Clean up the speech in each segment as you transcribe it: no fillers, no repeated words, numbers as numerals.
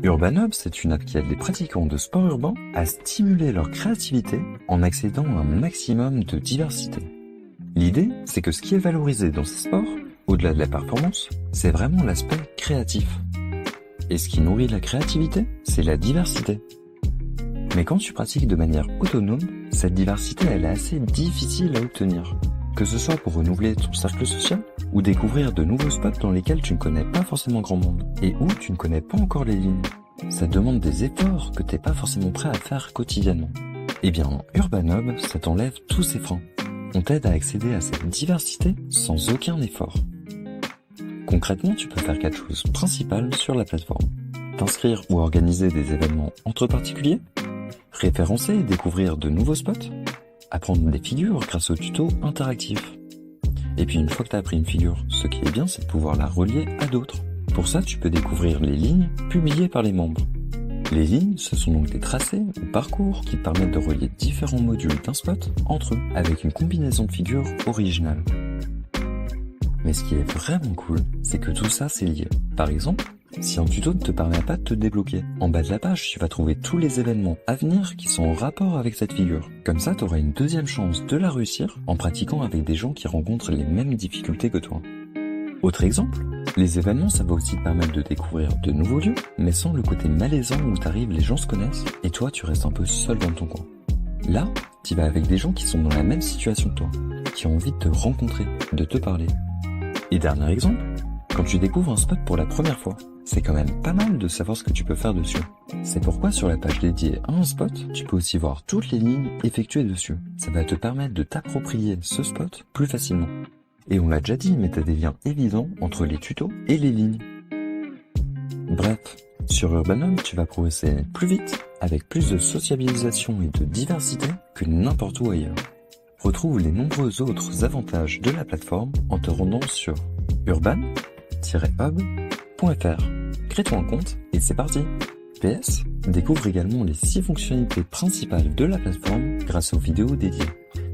Urban Hub, c'est une app qui aide les pratiquants de sport urbain à stimuler leur créativité en accédant à un maximum de diversité. L'idée, c'est que ce qui est valorisé dans ces sports, au-delà de la performance, c'est vraiment l'aspect créatif. Et ce qui nourrit la créativité, c'est la diversité. Mais quand tu pratiques de manière autonome, cette diversité, elle est assez difficile à obtenir. Que ce soit pour renouveler ton cercle social, ou découvrir de nouveaux spots dans lesquels tu ne connais pas forcément grand monde, et où tu ne connais pas encore les lignes. Ça demande des efforts que t'es pas forcément prêt à faire quotidiennement. Eh bien, Urban Hub, ça t'enlève tous ces freins. On t'aide à accéder à cette diversité sans aucun effort. Concrètement, tu peux faire 4 choses principales sur la plateforme. T'inscrire ou organiser des événements entre particuliers, référencer et découvrir de nouveaux spots, apprendre des figures grâce aux tutos interactifs. Et puis une fois que tu as appris une figure, ce qui est bien, c'est de pouvoir la relier à d'autres. Pour ça, tu peux découvrir les lignes publiées par les membres. Les lignes, ce sont donc des tracés ou parcours qui permettent de relier différents modules d'un spot entre eux avec une combinaison de figures originales. Mais ce qui est vraiment cool, c'est que tout ça c'est lié. Par exemple, si un tuto ne te permet pas de te débloquer, en bas de la page, tu vas trouver tous les événements à venir qui sont en rapport avec cette figure. Comme ça, tu auras une deuxième chance de la réussir en pratiquant avec des gens qui rencontrent les mêmes difficultés que toi. Autre exemple, les événements, ça va aussi te permettre de découvrir de nouveaux lieux, mais sans le côté malaisant où t'arrives, les gens se connaissent, et toi, tu restes un peu seul dans ton coin. Là, tu vas avec des gens qui sont dans la même situation que toi, qui ont envie de te rencontrer, de te parler. Et dernier exemple, quand tu découvres un spot pour la première fois, c'est quand même pas mal de savoir ce que tu peux faire dessus. C'est pourquoi sur la page dédiée à un spot, tu peux aussi voir toutes les lignes effectuées dessus. Ça va te permettre de t'approprier ce spot plus facilement. Et on l'a déjà dit, mais t'as des liens évidents entre les tutos et les lignes. Bref, sur Urban Hub, tu vas progresser plus vite, avec plus de sociabilisation et de diversité que n'importe où ailleurs. Retrouve les nombreux autres avantages de la plateforme en te rendant sur urban-hub.fr. Crée-toi un compte et c'est parti. PS, découvre également les 6 fonctionnalités principales de la plateforme grâce aux vidéos dédiées.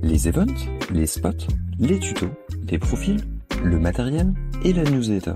Les events, les spots, les tutos, les profils, le matériel et la newsletter.